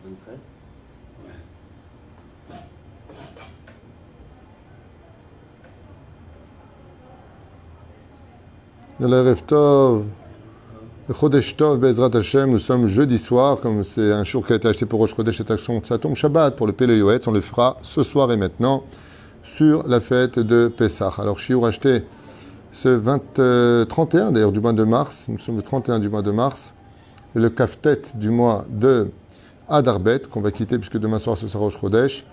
en Israël. Erev Tov, Chodesh Tov, Bezrat Hashem, nous sommes jeudi soir, comme c'est un jour qui a été acheté pour Rosh Chodesh et ça tombe Shabbat pour le Pele Yoetz, on le fera ce soir et maintenant sur la fête de Pessah. Alors, Shiur acheté ce 31 d'ailleurs du mois de mars, nous sommes le 31 du mois de mars, et le Kaftet du mois de Adarbet, qu'on va quitter puisque demain soir ce sera Rosh Chodesh.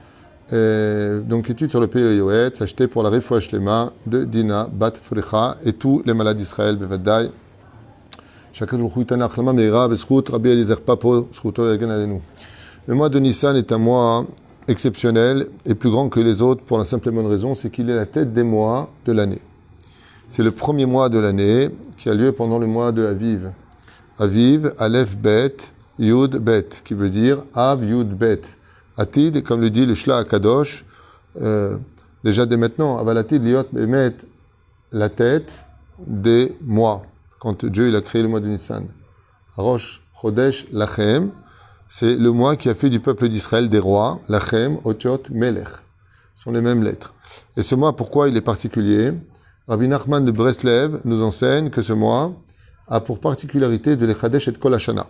Donc étude sur le Pele Yoetz, acheté pour la Refoua Shlema de Dina Bat Frecha et tous les malades d'Israël, Bevadai. Chacun jour Chouitana Achlama Meira, Besrout, Rabbi Eliezer Papo, Srouto Yagan Alenu. Le mois de Nissan est un mois exceptionnel et plus grand que les autres pour la simple et bonne raison, c'est qu'il est la tête des mois de l'année. C'est le premier mois de l'année qui a lieu pendant le mois de Aviv. Aviv, Aleph Bet, Yud Bet, qui veut dire Av Yud Bet. Atid, comme le dit le Shla Akadosh, déjà dès maintenant, Avalatid Liot Bemet, la tête des mois, quand Dieu il a créé le mois de Nissan. Rosh Chodesh Lachem, c'est le mois qui a fait du peuple d'Israël des rois, Lachem, Otiot, Melech. Ce sont les mêmes lettres. Et ce mois, pourquoi il est particulier? Rabbi Nachman de Breslev nous enseigne que ce mois a pour particularité de l'Echadesh et Kol Hashana.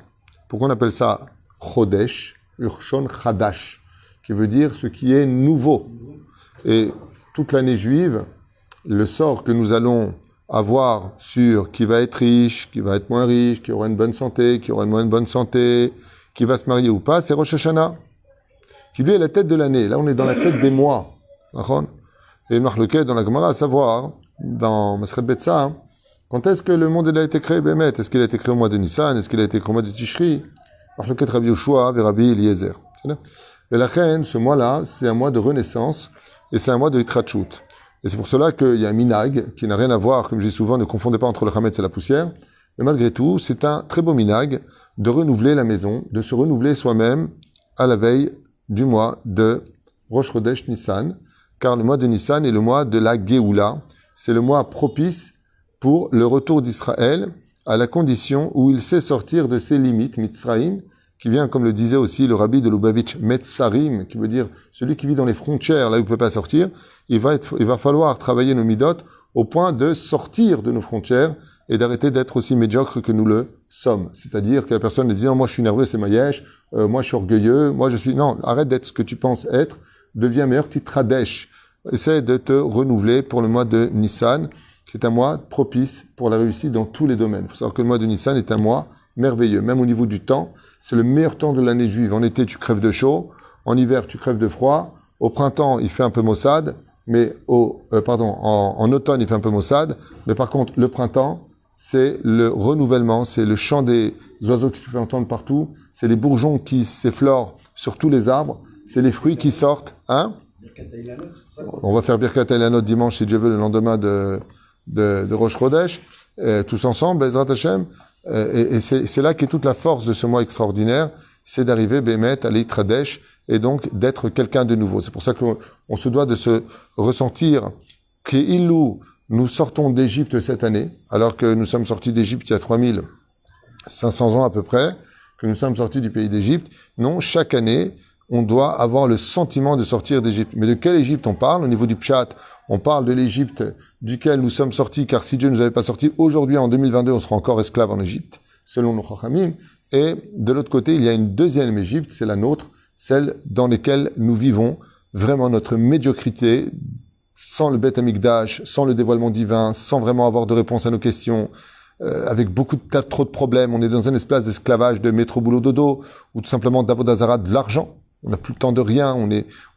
Pourquoi on appelle ça Chodesh, Urshon Chadash, qui veut dire ce qui est nouveau. Et toute l'année juive, le sort que nous allons avoir sur qui va être riche, qui va être moins riche, qui aura une bonne santé, qui aura une moins bonne santé, qui va se marier ou pas, c'est Rosh Hashanah, qui lui est la tête de l'année. Là, on est dans la tête des mois. Et le Marloquet dans la Gemara, à savoir, dans Masret Betsa, quand est-ce que le monde a été créé, Bémet? Est-ce qu'il a été créé au mois de Nissan? Est-ce qu'il a été créé au mois de Tishri? Marloquet Rabbi Yoshua et Rabbi Eliezer. Et la reine, ce mois-là, c'est un mois de renaissance et c'est un mois de Hitrachut. Et c'est pour cela qu'il y a un minag qui n'a rien à voir, comme je dis souvent, ne confondez pas entre le Hametz et la poussière. Mais malgré tout, c'est un très beau minag de renouveler la maison, de se renouveler soi-même à la veille du mois de Rosh Chodesh Nissan, car le mois de Nissan est le mois de la Géoula. C'est le mois propice pour le retour d'Israël à la condition où il sait sortir de ses limites, Mitzraïm, qui vient, comme le disait aussi le rabbi de Lubavitch, Metsarim, qui veut dire celui qui vit dans les frontières, là où il ne peut pas sortir, il va falloir travailler nos midot au point de sortir de nos frontières et d'arrêter d'être aussi médiocres que nous le sommes. C'est-à-dire que la personne ne dit non, moi je suis nerveux, c'est maïesh, moi je suis orgueilleux, moi je suis... Non, arrête d'être ce que tu penses être, deviens meilleur, titradesh. Essaie de te renouveler pour le mois de Nissan, qui est un mois propice pour la réussite dans tous les domaines. Il faut savoir que le mois de Nissan est un mois merveilleux, même au niveau du temps. C'est le meilleur temps de l'année juive. En été, tu crèves de chaud. En hiver, tu crèves de froid. Au printemps, il fait un peu maussade. Mais en automne, il fait un peu maussade. Mais par contre, le printemps, c'est le renouvellement. C'est le chant des oiseaux qui se fait entendre partout. C'est les bourgeons qui s'effleurent sur tous les arbres. C'est les fruits qui sortent. Hein? On va faire Birkat Eilanot dimanche, si Dieu veut, le lendemain de Rosh Chodesh. Tous ensemble, Bezrat Hashem. Et c'est là qu'est toute la force de ce mois extraordinaire, c'est d'arriver, Bémet, à l'Itradesh, et donc d'être quelqu'un de nouveau. C'est pour ça qu'on se doit de se ressentir qu'Illou, nous sortons d'Égypte cette année, alors que nous sommes sortis d'Égypte il y a 3500 ans à peu près, que nous sommes sortis du pays d'Égypte. Non, chaque année, on doit avoir le sentiment de sortir d'Égypte. Mais de quelle Égypte on parle? Au niveau du Pshat, on parle de l'Égypte duquel nous sommes sortis, car si Dieu ne nous avait pas sortis, aujourd'hui, en 2022, on sera encore esclaves en Égypte, selon nos Chachamim. Et de l'autre côté, il y a une deuxième Égypte, c'est la nôtre, celle dans laquelle nous vivons vraiment notre médiocrité, sans le Beth Amikdash, sans le dévoilement divin, sans vraiment avoir de réponse à nos questions, avec trop de problèmes. On est dans un espace d'esclavage de métro boulot dodo, ou tout simplement d'avodazara, de l'argent. On n'a plus le temps de rien.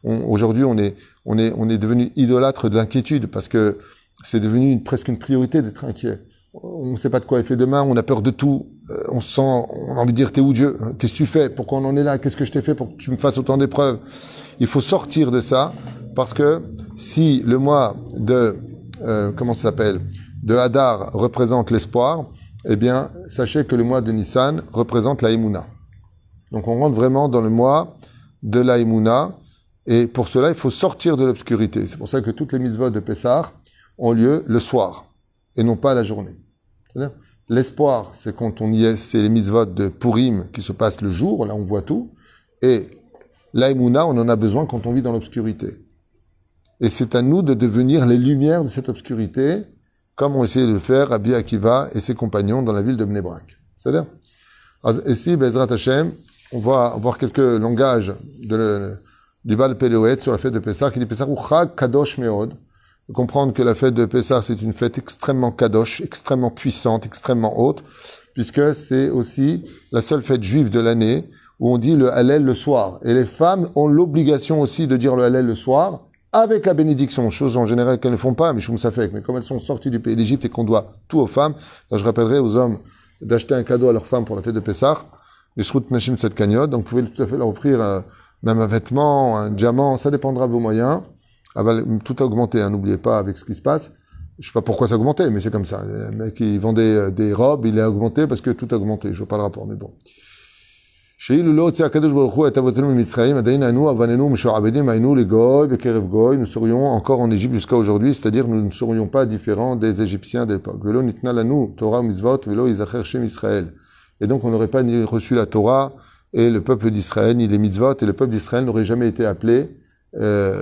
Aujourd'hui, on est devenu idolâtre de l'inquiétude parce que c'est devenu presque une priorité d'être inquiet. On ne sait pas de quoi il fait demain, on a peur de tout. On a envie de dire, t'es où Dieu? Qu'est-ce que tu fais? Pourquoi on en est là? Qu'est-ce que je t'ai fait pour que tu me fasses autant d'épreuves? Il faut sortir de ça parce que si le mois de, de Hadar représente l'espoir, eh bien, sachez que le mois de Nissan représente la Emouna. Donc on rentre vraiment dans le mois de la Emouna, et pour cela, il faut sortir de l'obscurité. C'est pour ça que toutes les mitzvot de Pessah ont lieu le soir, et non pas la journée. C'est-à-dire, l'espoir, c'est quand on y est, c'est les mitzvot de Purim qui se passent le jour, là on voit tout, Et l'aïmouna, on en a besoin quand on vit dans l'obscurité. Et c'est à nous de devenir les lumières de cette obscurité, comme ont essayé de le faire Rabbi Akiva et ses compagnons dans la ville de Bnei Brak. C'est-à-dire, ici, Bezrat Hashem, on va voir quelques langages du Baal Péléoët sur la fête de Pessah, qui dit Pessah ou Chag Kadosh Meod. De comprendre que la fête de Pessah, c'est une fête extrêmement kadosh, extrêmement puissante, extrêmement haute, puisque c'est aussi la seule fête juive de l'année où on dit le Hallel le soir. Et les femmes ont l'obligation aussi de dire le Hallel le soir, avec la bénédiction, chose en général qu'elles ne font pas, mais mais comme elles sont sorties du pays d'Égypte et qu'on doit tout aux femmes, là, je rappellerai aux hommes d'acheter un cadeau à leurs femmes pour la fête de Pessah, les Shrut Nashim cette cagnotte, donc vous pouvez tout à fait leur offrir même un vêtement, un diamant, ça dépendra de vos moyens. Tout a augmenté, hein, n'oubliez pas avec ce qui se passe. Je sais pas pourquoi ça a augmenté, mais c'est comme ça. Le mec qui vendait des robes, il a augmenté parce que tout a augmenté. Je vois pas le rapport, mais bon. Nous serions encore en Égypte jusqu'à aujourd'hui, c'est-à-dire nous ne serions pas différents des Égyptiens de l'époque. Et donc on n'aurait pas ni reçu la Torah et le peuple d'Israël, ni les mitzvot, et le peuple d'Israël n'aurait jamais été appelé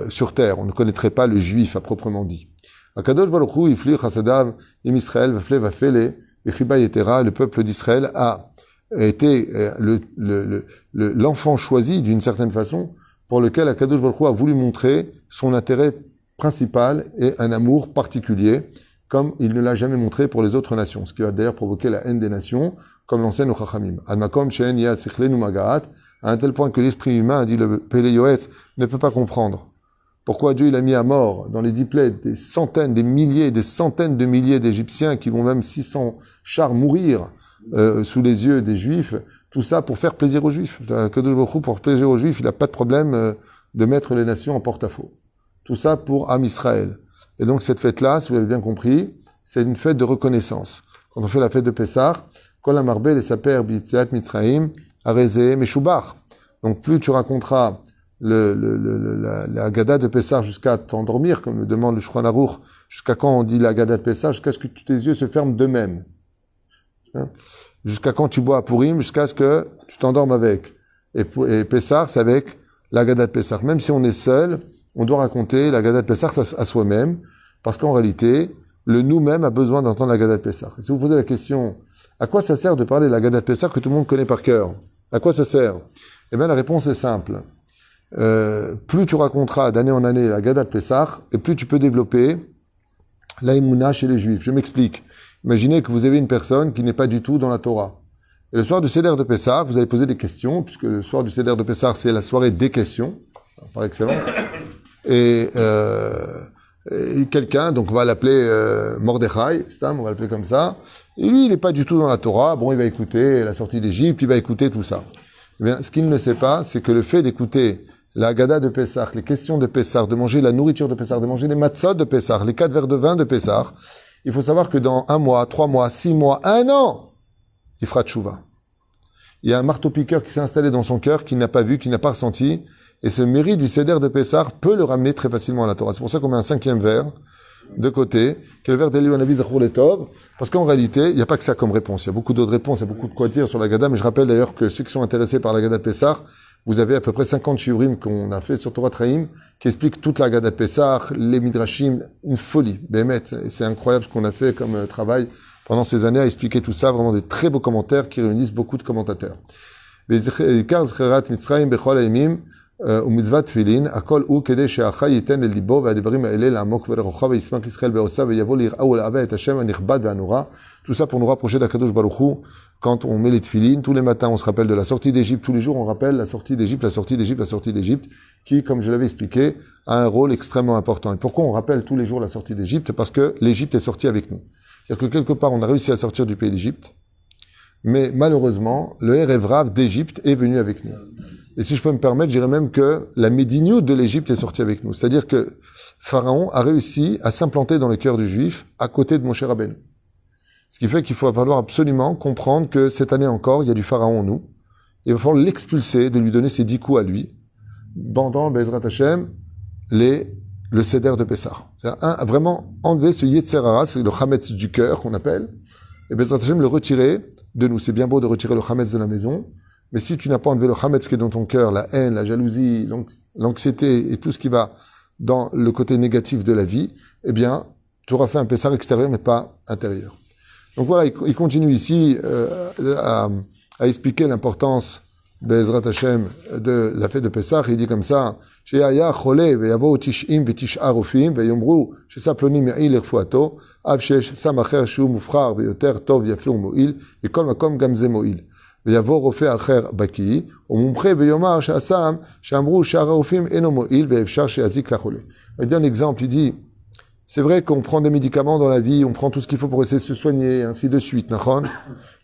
sur terre. On ne connaîtrait pas le juif à proprement dit. Akadosh Baruch Hu iflir chasadav im Israël vafle vafele echiba yetera. Le peuple d'Israël a été l'enfant choisi d'une certaine façon pour lequel Akadosh Baruch Hu a voulu montrer son intérêt principal et un amour particulier, comme il ne l'a jamais montré pour les autres nations, ce qui va d'ailleurs provoquer la haine des nations, comme l'enseigne au Chachamim. Admakom she'en yad sichlenu magaat, à un tel point que l'esprit humain, dit le Péléoët, ne peut pas comprendre pourquoi Dieu il a mis à mort dans les 10 plaies des centaines, des milliers, des centaines de milliers d'Égyptiens qui vont même 600 chars mourir sous les yeux des Juifs, tout ça pour faire plaisir aux Juifs. Pour plaisir aux Juifs, il n'a pas de problème de mettre les nations en porte-à-faux. Tout ça pour Am Israël. Et donc cette fête-là, si vous avez bien compris, c'est une fête de reconnaissance. Quand on fait la fête de Pessah, Kol HaMarbe les Saper B'Yitziat Mitzrayim Arezeh Meshubach. Donc plus tu raconteras la Haggadah de Pessah jusqu'à t'endormir, comme le demande le Shulchan Aruch, jusqu'à quand on dit la Haggadah de Pessah, jusqu'à ce que tes yeux se ferment d'eux-mêmes. Hein? Jusqu'à quand tu bois à Purim, jusqu'à ce que tu t'endormes avec. Et Pessah, c'est avec la Haggadah de Pessah. Même si on est seul, on doit raconter la Haggadah de Pessah à soi-même, parce qu'en réalité, le nous-mêmes a besoin d'entendre la Haggadah de Pessah. Et si vous posez la question, à quoi ça sert de parler de la Haggadah de Pessah que tout le monde connaît par cœur? À quoi ça sert? Eh bien, la réponse est simple. Plus tu raconteras d'année en année la Haggadah de Pessah, et plus tu peux développer l'aïmouna chez les Juifs. Je m'explique. Imaginez que vous avez une personne qui n'est pas du tout dans la Torah. Et le soir du Seder de Pessah, vous allez poser des questions, puisque le soir du Seder de Pessah, c'est la soirée des questions, par excellence. Et quelqu'un, donc on va l'appeler Mordechai, on va l'appeler comme ça, et lui, il n'est pas du tout dans la Torah. Bon, il va écouter la sortie d'Égypte, il va écouter tout ça. Eh bien, ce qu'il ne sait pas, c'est que le fait d'écouter la Haggadah de Pessah, les questions de Pessah, de manger la nourriture de Pessah, de manger les matzot de Pessah, les 4 verres de vin de Pessah, il faut savoir que dans 1 mois, 3 mois, 6 mois, 1 an, il fera tchouva. Il y a un marteau-piqueur qui s'est installé dans son cœur, qui n'a pas vu, qui n'a pas ressenti, et ce mérite du Seder de Pessah peut le ramener très facilement à la Torah. C'est pour ça qu'on met un 5e verre de côté, qui est le verre d'Eliou Hanavi Zachor Letov, parce qu'en réalité, il n'y a pas que ça comme réponse. Il y a beaucoup d'autres réponses, il y a beaucoup de quoi dire sur la Haggadah, mais je rappelle d'ailleurs que ceux qui sont intéressés par la Haggadah de Pessah, vous avez à peu près 50 shiurim qu'on a fait sur Torah Traim, qui expliquent toute la Haggadah de Pessah, les Midrashim, une folie. Bémet, c'est incroyable ce qu'on a fait comme travail pendant ces années à expliquer tout ça, vraiment des très beaux commentaires qui réunissent beaucoup de commentateurs. ומצוות תפילין, הכל הוא כדי שהחי ייתן לליבו והדברים האלה לעמוק ולרוחב וישמח ישראל בעושה ויבוא ליראה ולאהבה את השם הנכבד והנורא. Tout ça pour nous rapprocher d'Akadosh Baruch Hu. Quand on met les tefilines, tous les matins on se rappelle de la sortie d'Égypte, tous les jours on rappelle la sortie d'Égypte, la sortie d'Égypte, la sortie d'Égypte, qui, comme je l'avais expliqué, a un rôle extrêmement important. Et pourquoi on rappelle tous les jours la sortie d'Égypte? Parce que l'Égypte est sortie avec nous. C'est-à-dire que quelque part on a réussi à sortir du pays d'Égypte, mais malheureusement, le Erev Rav d'Égypte est venu avec nous. Et si je peux me permettre, je dirais même que la Médiniout de l'Égypte est sortie avec nous. C'est-à-dire que Pharaon a réussi à s'implanter dans le cœur du Juif à côté de Moshe Rabbeinu. Ce qui fait qu'il faut falloir absolument comprendre que cette année encore, il y a du Pharaon en nous. Il va falloir l'expulser, de lui donner ses 10 coups à lui, pendant Bezrat Hashem, le Seder de Pessah. Vraiment enlever ce Yetzer Hara, c'est le Hametz du cœur qu'on appelle, et Bezrat Hashem le retirer de nous. C'est bien beau de retirer le Hametz de la maison, Mais si tu n'as pas enlevé le chametz qui est dans ton cœur, la haine, la jalousie, l'anxiété et tout ce qui va dans le côté négatif de la vie, eh bien, tu auras fait un Pessah extérieur, mais pas intérieur. Donc voilà, il continue ici à expliquer l'importance Be'ezrat Hashem de la fête de Pessah. Il dit comme ça, She'aya chole ve'yavo tish'im ve'tish'a rofim ve'yomru she'sa ploni me'il l'irfuato av she'sh sam acher shu mufchar ve'yoter tov yafi u'mo'il ve'kol makom gam ze mo'il ve'yavo rofe acher baki u'mumche ve'yomar she'asam she'amru she'ar rofim eno mo'il ve'efshar she'azik la chole. Il donne un exemple, il dit, c'est vrai qu'on prend des médicaments dans la vie, on prend tout ce qu'il faut pour essayer de se soigner, ainsi de suite. Nachon.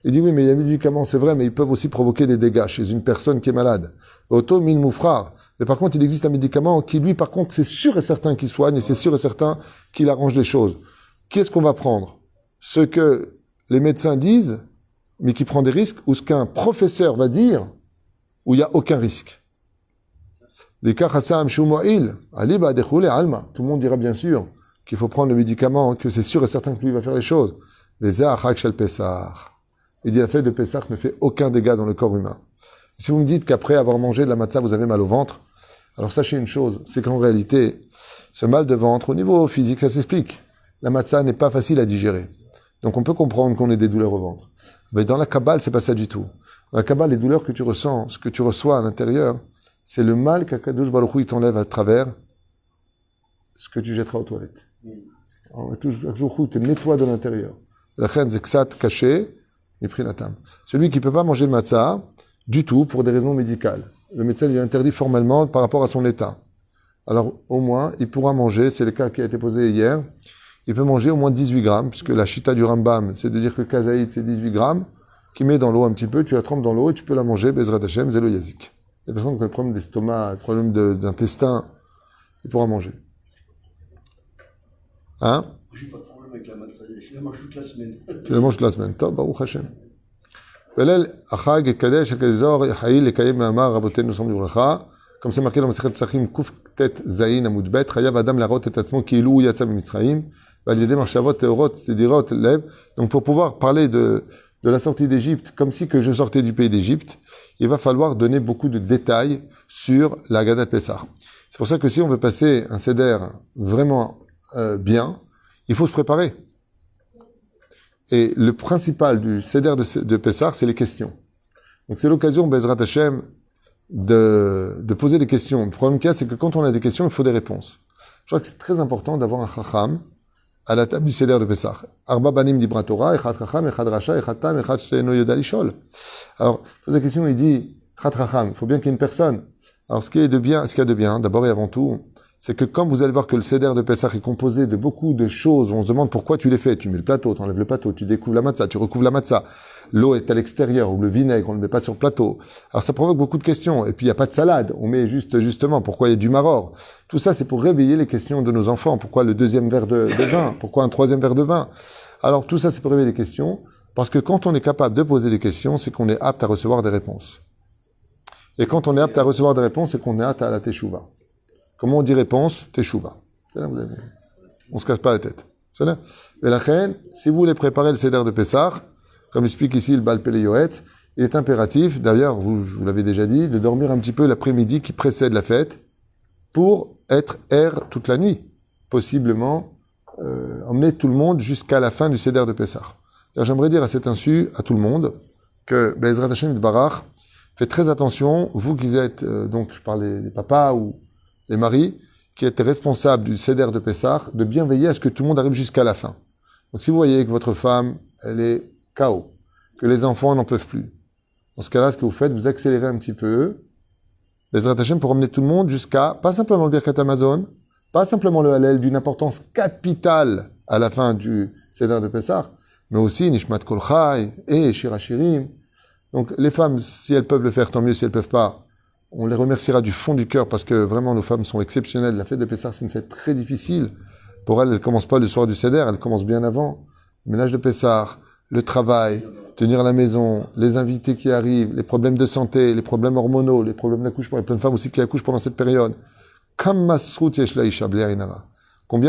Il dit oui, mais il y a des médicaments, c'est vrai, mais ils peuvent aussi provoquer des dégâts chez une personne qui est malade. Auto min moufrar. Mais par contre, il existe un médicament qui, lui, par contre, c'est sûr et certain qu'il soigne et c'est sûr et certain qu'il arrange les choses. Qu'est-ce qu'on va prendre? Ce que les médecins disent, mais qui prend des risques, ou ce qu'un professeur va dire, où il n'y a aucun risque. Tout le monde dira bien sûr qu'il faut prendre le médicament, que c'est sûr et certain que lui va faire les choses. Il dit la fête de Pessah ne fait aucun dégât dans le corps humain. Et si vous me dites qu'après avoir mangé de la matzah, vous avez mal au ventre, alors sachez une chose, c'est qu'en réalité, ce mal de ventre, au niveau physique, ça s'explique. La matzah n'est pas facile à digérer. Donc on peut comprendre qu'on ait des douleurs au ventre. Mais dans la Kabbale, c'est pas ça du tout. Dans la Kabbale, les douleurs que tu ressens, ce que tu reçois à l'intérieur, c'est le mal qu'Akadosh Baruch Hu t'enlève à travers ce que tu jetteras aux toilettes. Akadosh Baruch Hu te nettoie de l'intérieur. La reine zeksat caché, celui qui ne peut pas manger le matzah du tout pour des raisons médicales. Le médecin lui interdit formellement par rapport à son état. Alors au moins, il pourra manger, c'est le cas qui a été posé hier, il peut manger au moins 18 grammes, puisque la chita du Rambam, c'est de dire que kazaït, c'est 18 grammes, qui met dans l'eau un petit peu, tu la trempes dans l'eau et tu peux la manger, Bezrat Hashem, zélo yazik. Les personnes qui ont des problèmes d'estomac, des problèmes d'intestin, ils pourront manger. Hein? Je n'ai pas de problème avec la matzah, je la mange toute la semaine. Tu la manges toute la semaine. Top, Baruch Hashem. Belel, Achag, Kadesh, Akazor, Yahaïl, Ekayem, Mahamar, Raboten, nous sommes du Bracha. Comme c'est marqué dans Masechet Psachim, Kuf, Tet, Zayin, Amoudbet, Chayav, Adam, Larot, et Atzmon, Kiilou, Yatzam, Mitzraïm, Validé, Marchavot, Teorot, Tedirot, Lev. Donc, pour pouvoir parler de la sortie d'Égypte, comme si que je sortais du pays d'Égypte, il va falloir donner beaucoup de détails sur la Haggadah de Pessah. C'est pour ça que si on veut passer un seder vraiment bien, il faut se préparer. Et le principal du seder de Pessah, c'est les questions. Donc c'est l'occasion, Bezrat Hashem, de poser des questions. Le problème qu'il y a, c'est que quand on a des questions, il faut des réponses. Je crois que c'est très important d'avoir un chacham à la table du seder de Pessah. Arba banim dibra Torah, echad chacham, echad rasha, echad tam, echad she'eno yoda lishol. Alors, pose la question, il dit, echad chacham, il faut bien qu'il y ait une personne. Alors, ce qu'il y a de bien, d'abord et avant tout, c'est que quand vous allez voir que le seder de Pessah est composé de beaucoup de choses, on se demande pourquoi tu les fais. Tu mets le plateau, tu enlèves le plateau, tu découvres la matzah, tu recouvres la matzah. L'eau est à l'extérieur, ou le vinaigre, on ne le met pas sur le plateau. Alors ça provoque beaucoup de questions. Et puis il n'y a pas de salade, on met justement, pourquoi il y a du maror. Tout ça, c'est pour réveiller les questions de nos enfants. Pourquoi le deuxième verre de vin? Pourquoi un troisième verre de vin? Alors tout ça, c'est pour réveiller les questions. Parce que quand on est capable de poser des questions, c'est qu'on est apte à recevoir des réponses. Et quand on est apte à recevoir des réponses, c'est qu'on est apte à la teshuva. Comment on dit réponse? Teshuva. On se casse pas la tête. C'est là. Mais la reine, si vous voulez préparer le seder de Pessah, comme explique ici le Baal Pele Yoet, il est impératif, d'ailleurs, je vous l'avez déjà dit, de dormir un petit peu l'après-midi qui précède la fête pour être air toute la nuit. Possiblement, emmener tout le monde jusqu'à la fin du seder de Pessah. J'aimerais dire à cet insu, à tout le monde, que Be'ezrat Hashem Barach, faites très attention, vous qui êtes, donc je parle des papas ou les maris, qui êtes responsables du seder de Pessah, de bien veiller à ce que tout le monde arrive jusqu'à la fin. Donc si vous voyez que votre femme, elle est KO, que les enfants n'en peuvent plus, dans ce cas-là, ce que vous faites, vous accélérez un petit peu, Bezrat Hashem, pour emmener tout le monde jusqu'à, pas simplement le Birkat Amazon, pas simplement le Hallel d'une importance capitale à la fin du seder de Pessah, mais aussi Nishmat Kol Chai et Shir HaShirim. Donc les femmes, si elles peuvent le faire, tant mieux. Si elles peuvent pas, on les remerciera du fond du cœur parce que vraiment nos femmes sont exceptionnelles. La fête de Pessah, c'est une fête très difficile. Pour elles, elle commence pas le soir du Seder, elle commence bien avant. Le ménage de Pessah, le travail, tenir la maison, les invités qui arrivent, les problèmes de santé, les problèmes hormonaux, les problèmes d'accouchement. Il y a plein de femmes aussi qui accouchent pendant cette période. Combien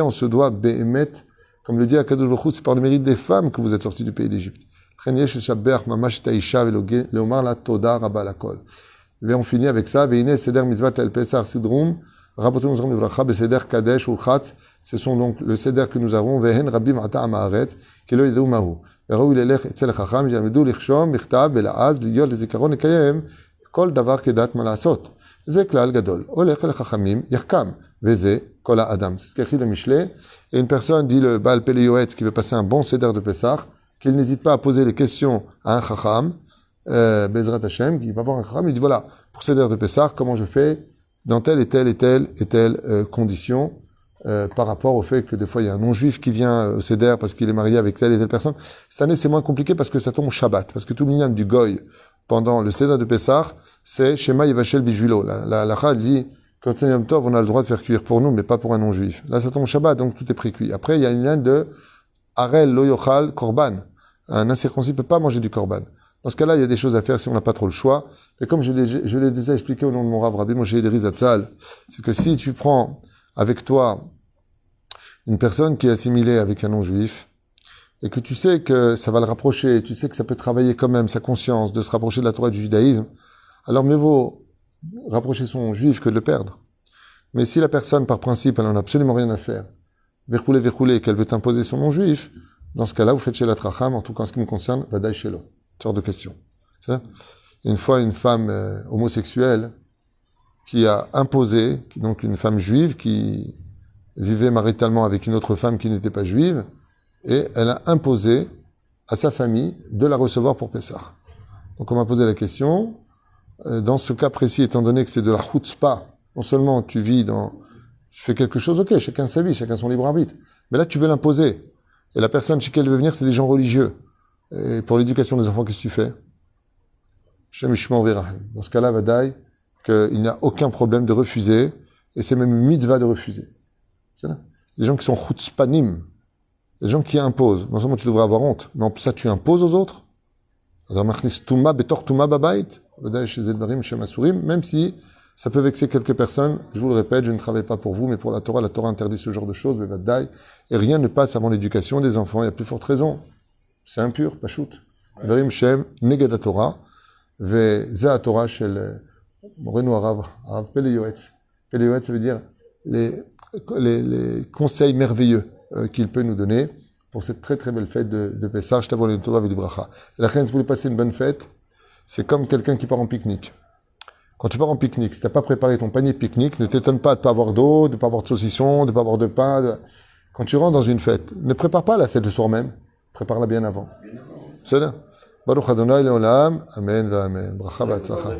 on se doit béhémet, comme le dit Akadosh Baruch Hu, c'est par le mérite des femmes que vous êtes sortis du pays d'Égypte. לכן יש לשבח ממש את האישה ולומר לה תודה רבה לכל. On finit avec ça, והנה סדר מצוות ליל פסח סדרום, רבותינו זכרם לברכה, בסדר קדש ולחץ, ce sont donc le seder que nous avons, והן רבים עתה עם הארץ, כי לא ידעו מהו. וראוי ללך אצל החכם, ילמדו לחשום, מכתב, ולעז, להיות לזיכרון לקיים, כל דבר כדעת מה לעשות. זה כלל גדול. הולך אל החכמים, יחכם, וזה כל האדם. C'est ce qu'écrit le Michelet. Et une personne dit le Baal Pele Yoetz qui veut passer un bon seder de Pessah, qu'il n'hésite pas à poser les questions à un chacham, Bezrat Hashem, qui va voir un chacham, il dit voilà, pour seder de Pessah, comment je fais dans telle et telle et telle et telle condition, par rapport au fait que des fois il y a un non-juif qui vient au seder parce qu'il est marié avec telle et telle personne. Cette année c'est moins compliqué parce que ça tombe au Shabbat, parce que tout le minyan du Goy pendant le seder de Pessah, c'est Shema Yevachel Bijvilo. La halakha dit quand c'est Yom Tov, on a le droit de faire cuire pour nous, mais pas pour un non-juif. Là ça tombe au Shabbat, donc tout est pré-cuit. Après il y a une ligne de Arel Lo Yochal Korban. Un incirconcis ne peut pas manger du Korban. Dans ce cas-là, il y a des choses à faire si on n'a pas trop le choix. Et comme je l'ai déjà expliqué au nom de mon Rav Rabbi Moshe Ederi Zatzal, c'est que si tu prends avec toi une personne qui est assimilée avec un non-juif, et que tu sais que ça va le rapprocher, tu sais que ça peut travailler quand même sa conscience de se rapprocher de la Torah et du judaïsme, alors mieux vaut rapprocher son juif que de le perdre. Mais si la personne, par principe, elle n'en a absolument rien à faire, verroulé, qu'elle veut imposer son non-juif, dans ce cas-là, vous faites chez la Tracham, en tout cas en ce qui me concerne, Vadaï Shelo. Sorte de question. Une fois, une femme homosexuelle qui a imposé, donc une femme juive qui vivait maritalement avec une autre femme qui n'était pas juive, et elle a imposé à sa famille de la recevoir pour Pessah. Donc on m'a posé la question, dans ce cas précis, étant donné que c'est de la chutzpah, non seulement tu fais quelque chose, ok, chacun sa vie, chacun son libre arbitre, mais là tu veux l'imposer. Et la personne chez qui elle veut venir, c'est des gens religieux. Et pour l'éducation des enfants, qu'est-ce que tu fais? Dans ce cas-là, Vadaï, qu'il n'y a aucun problème de refuser, et c'est même une mitzvah de refuser. C'est là. Des gens qui sont chutzpanim, des gens qui imposent. Non seulement tu devrais avoir honte, mais en plus ça, tu imposes aux autres. Même si ça peut vexer quelques personnes, je vous le répète, je ne travaille pas pour vous, mais pour la Torah interdit ce genre de choses, et rien ne passe avant l'éducation des enfants, il y a plus forte raison. C'est impur, pas shoot. Verim Shem, Neged Torah, Veza Torah shel Moreno Arav Pele Yoetz. Pele Yoetz, ça veut dire les conseils merveilleux qu'il peut nous donner pour cette très très belle fête de Pessah. Je t'avoue, Tova V'Libracha. Et la reine, si vous voulez passer une bonne fête, c'est comme quelqu'un qui part en pique-nique. Quand tu pars en pique-nique, si tu n'as pas préparé ton panier de pique-nique, ne t'étonne pas de ne pas avoir d'eau, de ne pas avoir de saucisson, de ne pas avoir de pain. Quand tu rentres dans une fête, ne prépare pas la fête le soir même. Prépare-la bien avant. C'est là. Baruch Adonai Leolam. Amen. Amen. Bracha v'atzlacha.